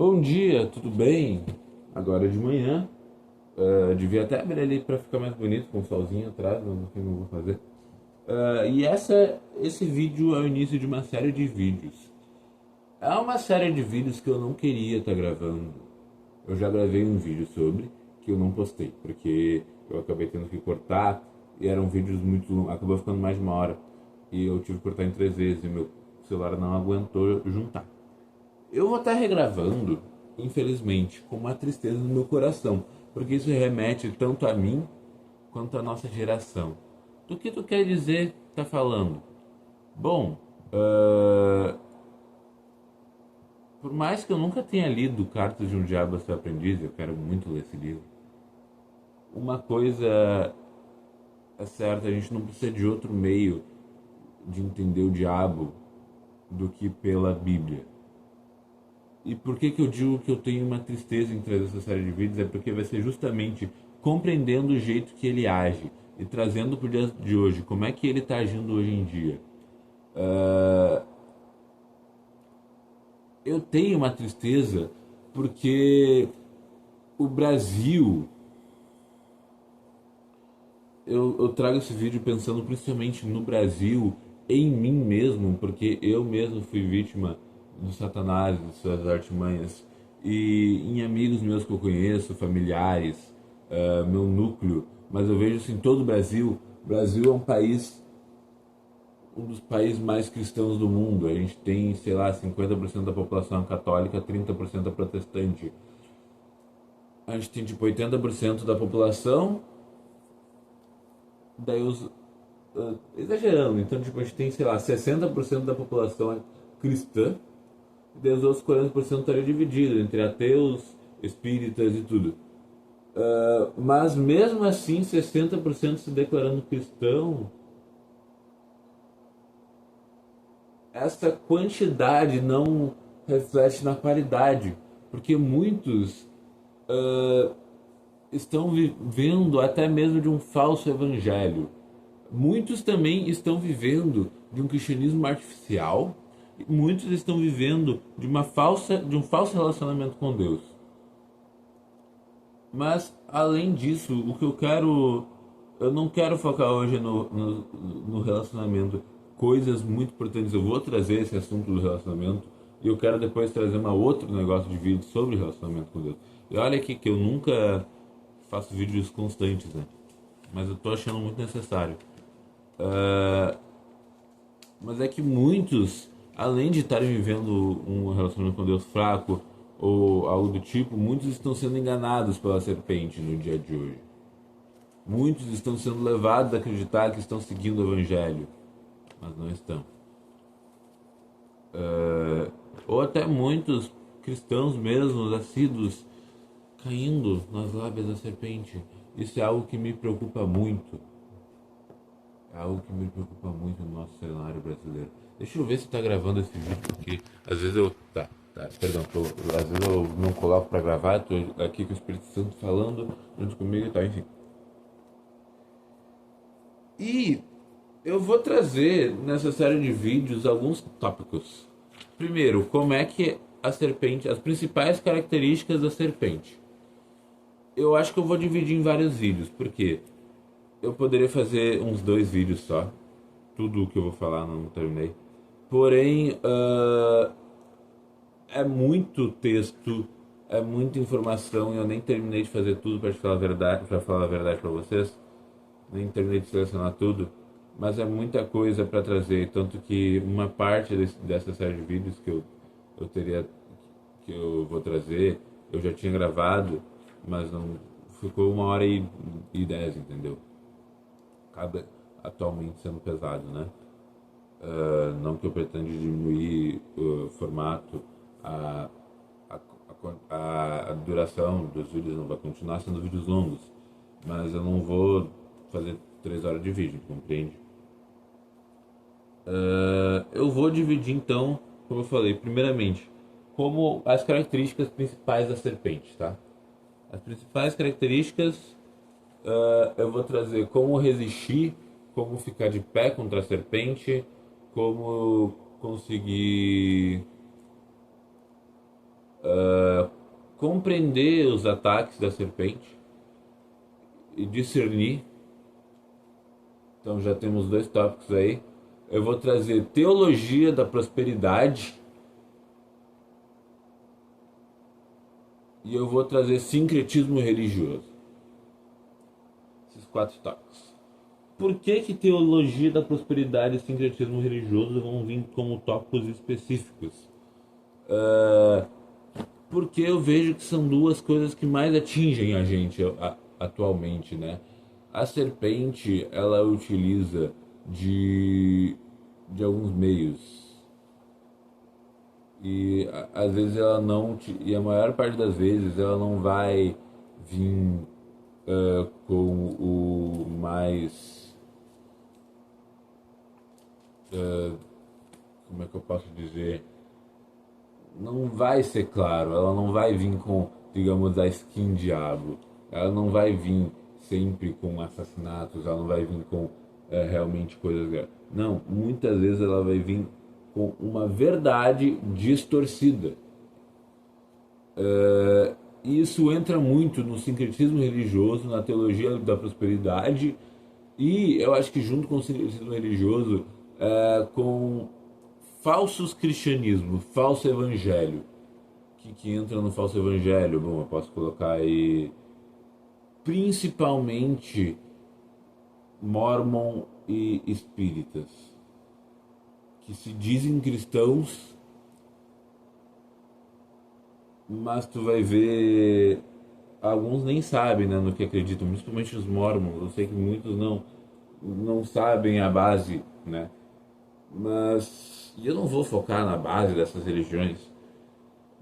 Bom dia, tudo bem? Agora é de manhã. Devia até abrir ali para ficar mais bonito com o solzinho atrás, mas no fim não vou fazer. Esse vídeo é o início de uma série de vídeos. É uma série de vídeos que eu não queria estar gravando. Eu já gravei um vídeo sobre, que eu não postei, porque eu acabei tendo que cortar e eram vídeos muito longos, acabou ficando mais de uma hora. E eu tive que cortar em 3 vezes e meu celular não aguentou juntar. Eu vou estar regravando, infelizmente, com uma tristeza no meu coração, porque isso remete tanto a mim quanto à nossa geração. Do que tu quer dizer, tá falando? Bom, por mais que eu nunca tenha lido Cartas de um Diabo a Seu Aprendiz, eu quero muito ler esse livro. Uma coisa é certa, a gente não precisa de outro meio de entender o diabo do que pela Bíblia. E por que que eu digo que eu tenho uma tristeza em trazer essa série de vídeos? É porque vai ser justamente compreendendo o jeito que ele age e trazendo para o dia de hoje, como é que ele está agindo hoje em dia. Ah, eu tenho uma tristeza porque o Brasil. Eu trago esse vídeo pensando principalmente no Brasil, em mim mesmo, porque eu mesmo fui vítima do Satanás, de suas artimanhas, e em amigos meus que eu conheço, familiares, meu núcleo, mas eu vejo assim, todo o Brasil. O Brasil é um país, um dos países mais cristãos do mundo. A gente tem, sei lá, 50% da população católica, 30% é protestante. A gente tem tipo 80% da população, daí os exagerando, então tipo, a gente tem, sei lá, 60% da população é cristã, e daí os outros 40% estaria dividido entre ateus, espíritas e tudo. Mas mesmo assim, 60% se declarando cristão, essa quantidade não reflete na qualidade, porque muitos estão vivendo até mesmo de um falso evangelho. Muitos também estão vivendo de um cristianismo artificial, e muitos estão vivendo de um falso relacionamento com Deus. Mas além disso, o que eu não quero focar hoje no relacionamento, coisas muito importantes. Eu vou trazer esse assunto do relacionamento e eu quero depois trazer um outro negócio de vídeo sobre relacionamento com Deus. E olha aqui que eu nunca faço vídeos constantes, né? Mas eu tô achando muito necessário. Ah, mas é que muitos, além de estarem vivendo um relacionamento com Deus fraco ou algo do tipo, muitos estão sendo enganados pela serpente no dia de hoje. Muitos estão sendo levados a acreditar que estão seguindo o Evangelho, mas não estão. Ou até muitos cristãos mesmos, assíduos, caindo nas lábias da serpente. Isso é algo que me preocupa muito. É algo que me preocupa muito no nosso cenário brasileiro. Deixa eu ver se tá gravando esse vídeo, porque às vezes eu. Perdão, às vezes eu não coloco pra gravar, tô aqui com o Espírito Santo falando junto comigo e tal, enfim. E eu vou trazer nessa série de vídeos alguns tópicos. Primeiro, como é que a serpente, as principais características da serpente. Eu acho que eu vou dividir em vários vídeos, porque eu poderia fazer uns 2 vídeos só. Tudo o que eu vou falar não terminei. Porém, é muito texto, é muita informação e eu nem terminei de fazer tudo para falar a verdade, para falar a verdade para vocês. Nem terminei de selecionar tudo, mas é muita coisa para trazer, tanto que uma parte dessa série de vídeos eu teria que eu vou trazer, eu já tinha gravado, mas não ficou 1h10, entendeu? Acaba atualmente sendo pesado, né? Não que eu pretenda diminuir o formato, a, a duração dos vídeos não vai continuar sendo vídeos longos, mas eu não vou fazer 3 horas de vídeo, compreende? Eu vou dividir então, como eu falei, primeiramente, como as características principais da serpente, tá? As principais características, eu vou trazer como resistir, como ficar de pé contra a serpente, como conseguir compreender os ataques da serpente e discernir. Então já temos 2 tópicos aí. Eu vou trazer teologia da prosperidade e eu vou trazer sincretismo religioso. Esses 4 tópicos. Por que teologia da prosperidade e sincretismo religioso vão vir como tópicos específicos? Porque eu vejo que são 2 coisas que mais atingem a gente atualmente, né? A serpente, ela utiliza de alguns meios. E às vezes ela não, e a maior parte das vezes ela não vai vir com o mais, como é que eu posso dizer? Não vai ser claro, ela não vai vir com, digamos, a skin diabo. Ela não vai vir sempre com assassinatos, ela não vai vir com realmente coisas graves. Não, muitas vezes ela vai vir com uma verdade distorcida. Isso entra muito no sincretismo religioso, na teologia da prosperidade e eu acho que junto com o sincretismo religioso, com falsos cristianismo, falso evangelho. O que entra no falso evangelho? Bom, eu posso colocar aí principalmente mormon e espíritas, que se dizem cristãos, mas tu vai ver, alguns nem sabem, né, no que acreditam, principalmente os mormons. Eu sei que muitos não sabem a base, né? Mas eu não vou focar na base dessas religiões,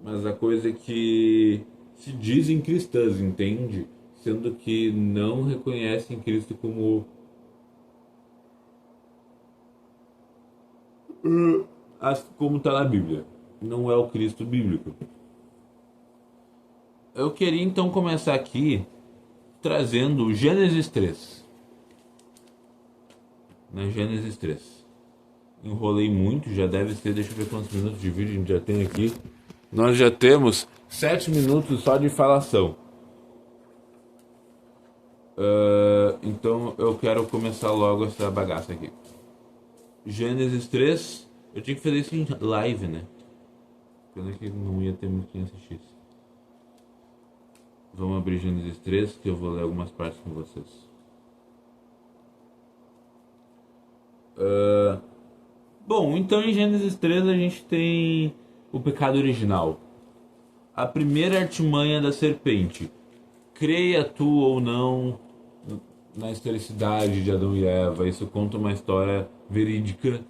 mas a coisa é que se dizem cristãs, entende? Sendo que não reconhecem Cristo como está na Bíblia. Não é o Cristo bíblico. Eu queria então começar aqui trazendo Gênesis 3. Na Gênesis 3. Enrolei muito, já deve ser, deixa eu ver quantos minutos de vídeo a gente já tem aqui. Nós já temos 7 minutos só de falação. Então eu quero começar logo essa bagaça aqui. Gênesis 3. Eu tinha que fazer isso em live, né? Pena que não ia ter muito quem assistisse. Vamos abrir Gênesis 3, que eu vou ler algumas partes com vocês. Bom, então em Gênesis 3 a gente tem o pecado original. A primeira artimanha da serpente. Creia tu ou não na historicidade de Adão e Eva. Isso conta uma história verídica,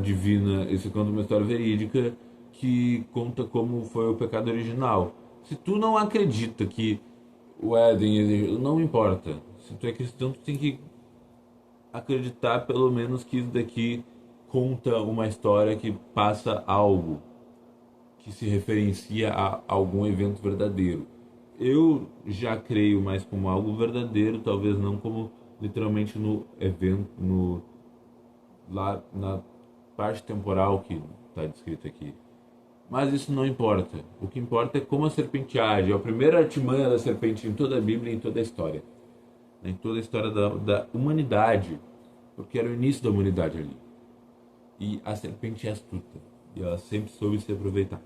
divina. Isso conta uma história verídica que conta como foi o pecado original. Se tu não acredita que o Éden, não importa. Se tu é cristão, tu tem que acreditar pelo menos que isso daqui conta uma história que passa algo, que se referencia a algum evento verdadeiro. Eu já creio mais como algo verdadeiro, talvez não como literalmente no evento, lá na parte temporal que está descrito aqui. Mas isso não importa. O que importa é como a serpente age. É a primeira artimanha da serpente em toda a Bíblia e em toda a história. Em toda a história da humanidade. Porque era o início da humanidade ali. E a serpente é astuta. E ela sempre soube se aproveitar.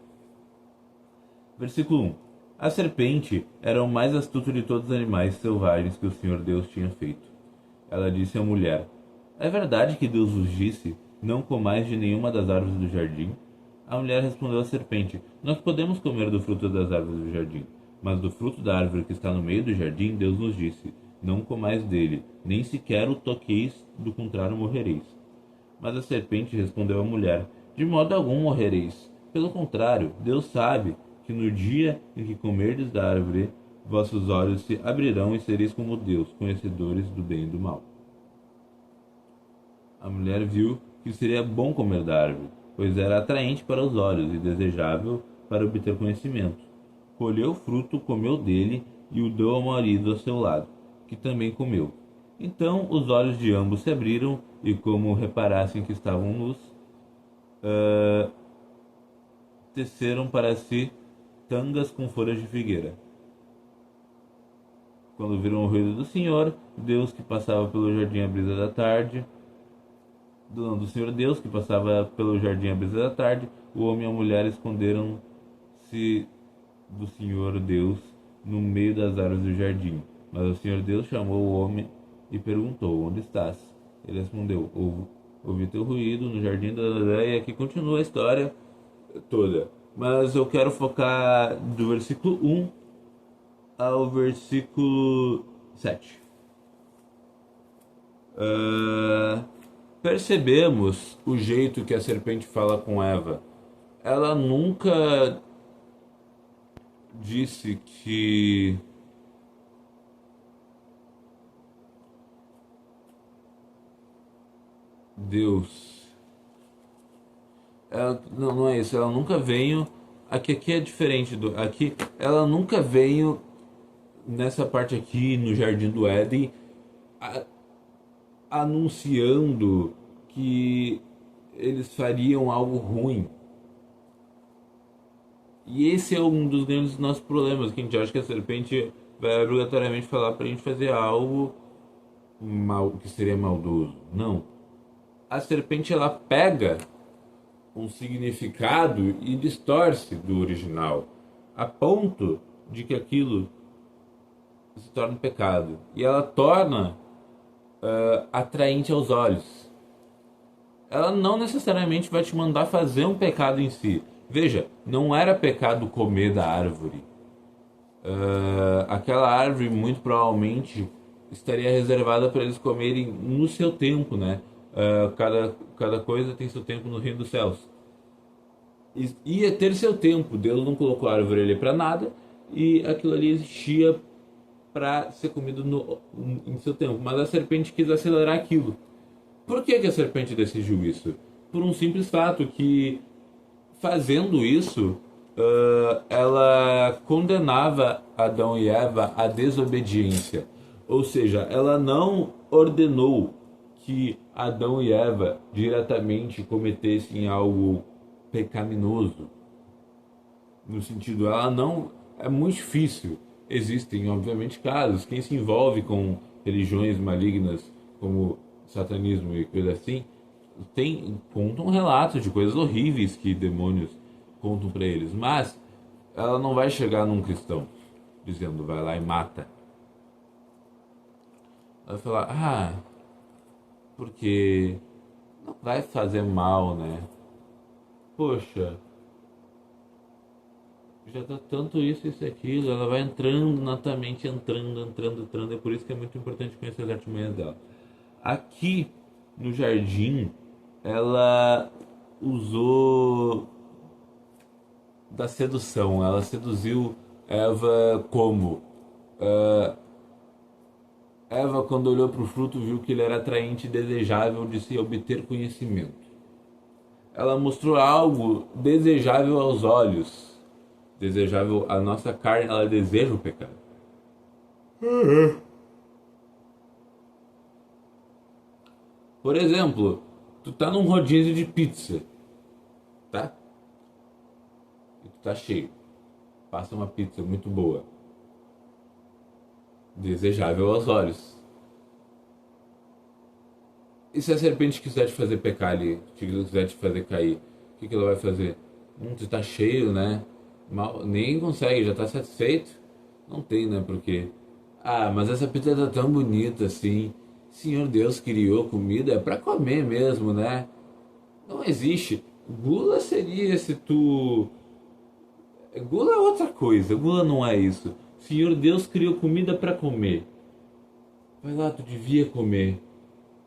Versículo 1. A serpente era o mais astuto de todos os animais selvagens que o Senhor Deus tinha feito. Ela disse à mulher: é verdade que Deus vos disse, não comais de nenhuma das árvores do jardim? A mulher respondeu à serpente: nós podemos comer do fruto das árvores do jardim, mas do fruto da árvore que está no meio do jardim, Deus nos disse: não comais dele, nem sequer o toqueis, do contrário morrereis. Mas a serpente respondeu à mulher: de modo algum morrereis. Pelo contrário, Deus sabe que no dia em que comerdes da árvore, vossos olhos se abrirão e sereis como Deus, conhecedores do bem e do mal. A mulher viu que seria bom comer da árvore, pois era atraente para os olhos e desejável para obter conhecimento. Colheu o fruto, comeu dele e o deu ao marido ao seu lado, que também comeu. Então os olhos de ambos se abriram e, como reparassem que estavam nus, teceram para si tangas com folhas de figueira. Quando viram o ruído do Senhor, Deus que passava pelo jardim à brisa da tarde, do Senhor Deus que passava pelo jardim à brisa da tarde, o homem e a mulher esconderam-se do Senhor Deus no meio das árvores do jardim. Mas o Senhor Deus chamou o homem e perguntou: onde estás? Ele respondeu: ouvi teu ruído no jardim da e aqui continua a história toda. Mas eu quero focar do versículo 1 ao versículo 7. Percebemos o jeito que a serpente fala com Eva. Ela nunca disse que Deus. Não é isso. Ela nunca veio. Aqui é diferente do. Aqui ela nunca veio nessa parte aqui no Jardim do Éden anunciando que eles fariam algo ruim. E esse é um dos grandes nossos problemas, que a gente acha que a serpente vai obrigatoriamente falar pra gente fazer algo mal, que seria maldoso. Não. A serpente, ela pega um significado e distorce do original, a ponto de que aquilo se torna um pecado. E ela torna atraente aos olhos. Ela não necessariamente vai te mandar fazer um pecado em si. Veja, não era pecado comer da árvore. Aquela árvore muito provavelmente estaria reservada para eles comerem no seu tempo, né? Cada coisa tem seu tempo no reino dos céus. Ia ter seu tempo. Deus não colocou a árvore ali para nada e aquilo ali existia para ser comido em seu tempo. Mas a serpente quis acelerar aquilo. Por que a serpente decidiu isso? Por um simples fato que, fazendo isso, ela condenava Adão e Eva à desobediência. Ou seja, ela não ordenou que Adão e Eva diretamente cometessem algo pecaminoso. No sentido, ela não... É muito difícil. Existem, obviamente, casos. Quem se envolve com religiões malignas, como satanismo e coisa assim, contam relatos de coisas horríveis que demônios contam para eles. Mas ela não vai chegar num cristão dizendo, vai lá e mata. Ela vai falar, porque não vai fazer mal, né? Poxa, já tá tanto isso e aquilo. Ela vai entrando na tua mente, entrando. É por isso que é muito importante conhecer as artimanhas dela. Aqui no jardim, ela usou da sedução. Ela seduziu Eva como? Eva, quando olhou para o fruto, viu que ele era atraente e desejável de se obter conhecimento. Ela mostrou algo desejável aos olhos. Desejável, a nossa carne, ela deseja o pecado. Por exemplo, tu tá num rodízio de pizza, tá? E tu tá cheio. Passa uma pizza muito boa. Desejável aos olhos. E se a serpente quiser te fazer pecar ali, quiser te fazer cair, o que ela vai fazer? Tu tá cheio, né? Nem consegue, já tá satisfeito? Não tem, né? Porque... mas essa pizza tá tão bonita assim. Senhor Deus criou comida, é pra comer mesmo, né? Não existe. Gula seria se tu... Gula é outra coisa, gula não é isso. Senhor Deus criou comida pra comer. Vai lá, tu devia comer.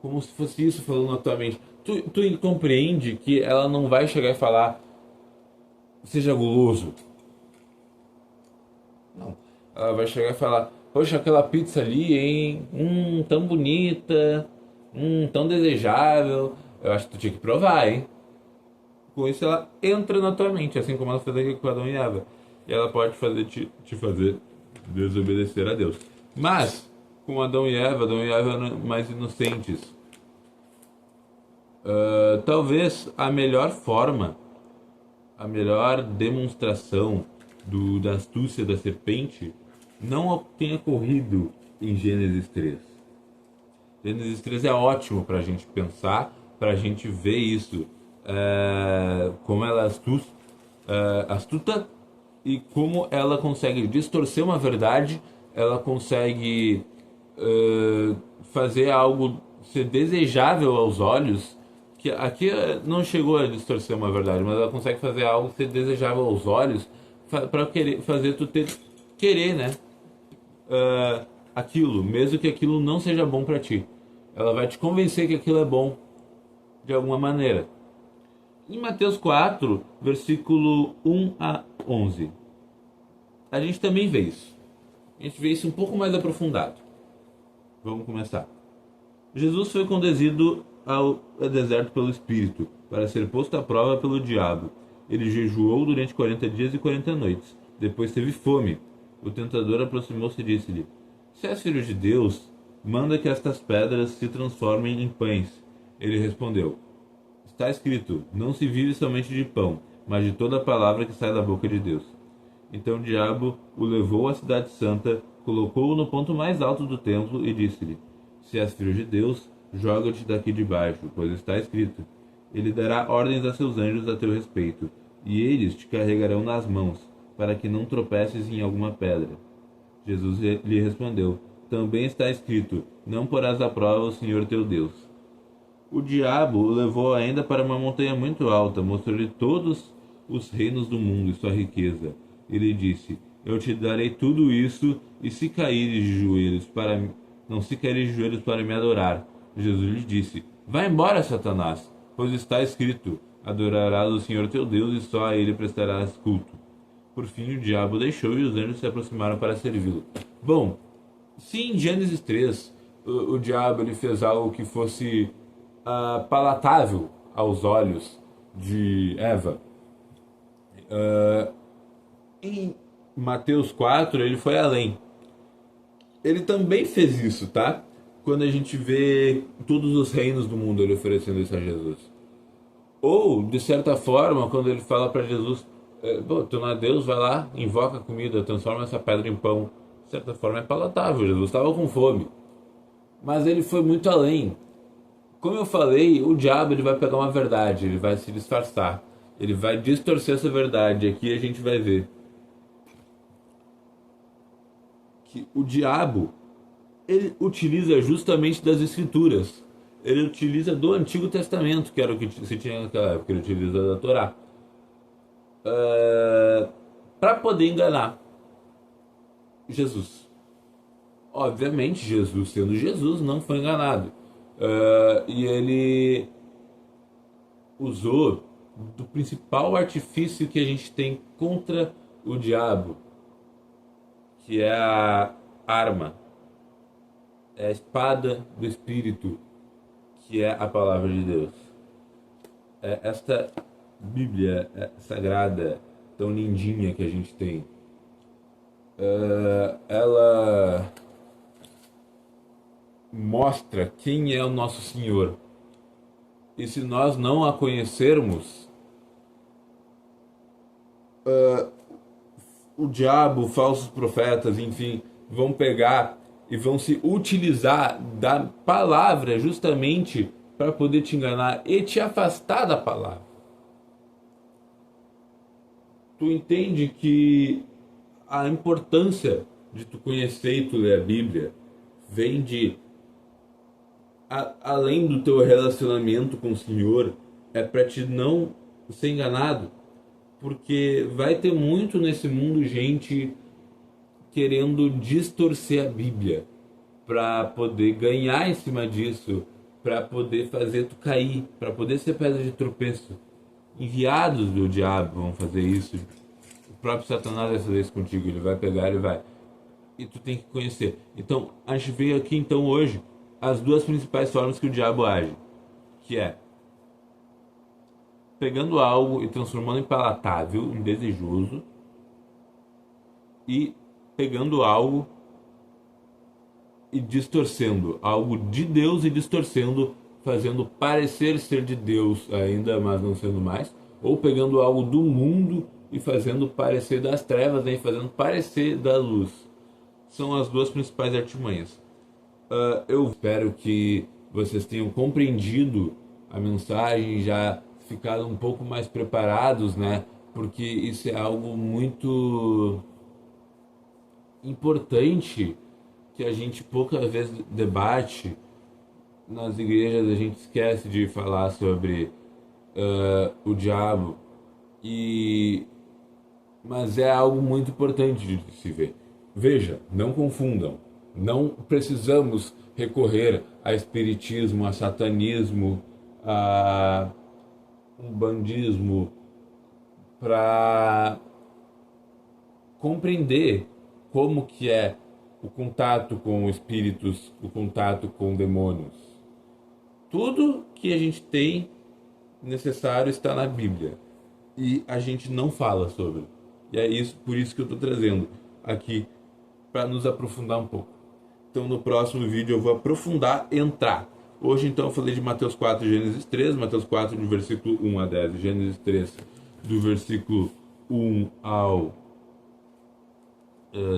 Como se fosse isso falando na tua mente. Tu compreende que ela não vai chegar e falar seja guloso. Não. Ela vai chegar e falar, poxa, aquela pizza ali, hein? Tão bonita. Tão desejável. Eu acho que tu tinha que provar, hein? Com isso ela entra na tua mente, assim como ela fez aqui com Adão e Eva. E ela pode te fazer desobedecer a Deus. Mas, com Adão e Eva eram mais inocentes. Talvez a melhor forma, a melhor demonstração da astúcia da serpente não tenha ocorrido em Gênesis 3. Gênesis 3 é ótimo para a gente pensar, para a gente ver isso, como ela é astuta e como ela consegue distorcer uma verdade, ela consegue fazer algo ser desejável aos olhos, que aqui não chegou a distorcer uma verdade, mas ela consegue fazer algo ser desejável aos olhos para fazer tu querer, né? Aquilo, mesmo que aquilo não seja bom para ti. Ela vai te convencer que aquilo é bom de alguma maneira. Em Mateus 4, versículo 1 a 11, a gente também vê isso. A gente vê isso um pouco mais aprofundado. Vamos começar. Jesus foi conduzido ao deserto pelo Espírito, para ser posto à prova pelo diabo. Ele jejuou durante 40 dias e 40 noites. Depois teve fome. O tentador aproximou-se e disse-lhe: Se és filho de Deus, manda que estas pedras se transformem em pães. Ele respondeu: Está escrito, não se vive somente de pão, mas de toda a palavra que sai da boca de Deus. Então o diabo o levou à cidade santa, colocou-o no ponto mais alto do templo e disse-lhe: Se és filho de Deus, joga-te daqui de baixo, pois está escrito: Ele dará ordens a seus anjos a teu respeito, e eles te carregarão nas mãos, para que não tropeces em alguma pedra. Jesus lhe respondeu: Também está escrito: Não porás à prova o Senhor teu Deus. O diabo o levou ainda para uma montanha muito alta, mostrou-lhe todos os reinos do mundo e sua riqueza. Ele disse: Eu te darei tudo isso, e se caíres de joelhos para me adorar. Jesus lhe disse: Vá embora, Satanás, pois está escrito: Adorarás o Senhor teu Deus e só a ele prestarás culto. Por fim, o diabo deixou e os anjos se aproximaram para servi-lo. Bom, se em Gênesis 3 o diabo ele fez algo que fosse palatável aos olhos de Eva, em Mateus 4 ele foi além. Ele também fez isso, tá? Quando a gente vê todos os reinos do mundo ele oferecendo isso a Jesus. Ou, de certa forma, quando ele fala para Jesus: tu não é Deus, vai lá, invoca a comida, transforma essa pedra em pão. De certa forma é palatável, Jesus estava com fome. Mas ele foi muito além. Como eu falei, o diabo ele vai pegar uma verdade, ele vai se disfarçar, ele vai distorcer essa verdade. Aqui a gente vai ver que o diabo ele utiliza justamente das escrituras. Ele utiliza do Antigo Testamento, que era o que se tinha naquela época, ele utiliza da Torá, para poder enganar Jesus. Obviamente, Jesus, sendo Jesus, não foi enganado. E ele usou do principal artifício que a gente tem contra o diabo, que é a arma, é a espada do Espírito, que é a palavra de Deus. Esta Bíblia sagrada, tão lindinha que a gente tem, ela mostra quem é o nosso Senhor. E se nós não a conhecermos, o diabo, falsos profetas, enfim, vão pegar e vão se utilizar da palavra justamente para poder te enganar e te afastar da palavra. Tu entende que a importância de tu conhecer e tu ler a Bíblia vem de além do teu relacionamento com o Senhor, é para te não ser enganado, porque vai ter muito nesse mundo gente querendo distorcer a Bíblia para poder ganhar em cima disso, para poder fazer tu cair, para poder ser pedra de tropeço. Enviados do diabo vão fazer isso. O próprio Satanás vai fazer isso contigo, ele vai pegar e vai. E tu tem que conhecer. Então, a gente veio aqui então hoje as duas principais formas que o diabo age, que é pegando algo e transformando em palatável, em desejoso, e pegando algo e distorcendo algo de Deus e distorcendo, fazendo parecer ser de Deus ainda, mas não sendo mais, ou pegando algo do mundo e fazendo parecer das trevas, né, e fazendo parecer da luz. São as duas principais artimanhas. Eu espero que vocês tenham compreendido a mensagem, já ficado um pouco mais preparados, né? Porque isso é algo muito importante que a gente poucas vezes debate. Nas igrejas a gente esquece de falar sobre o diabo, e mas é algo muito importante de se ver. Veja, não confundam. Não precisamos recorrer a espiritismo, a satanismo, a umbandismo para compreender como que é o contato com espíritos, o contato com demônios. Tudo que a gente tem necessário está na Bíblia e a gente não fala sobre. E é isso, por isso que eu estou trazendo aqui para nos aprofundar um pouco. Então no próximo vídeo eu vou aprofundar, entrar. Hoje então eu falei de Mateus 4 e Gênesis 3, Mateus 4 do versículo 1 a 10, Gênesis 3 do versículo 1 ao...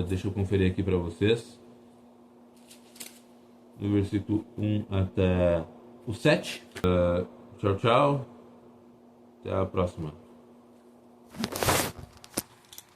deixa eu conferir aqui para vocês. Do versículo 1 até o 7. Tchau, tchau. Até a próxima.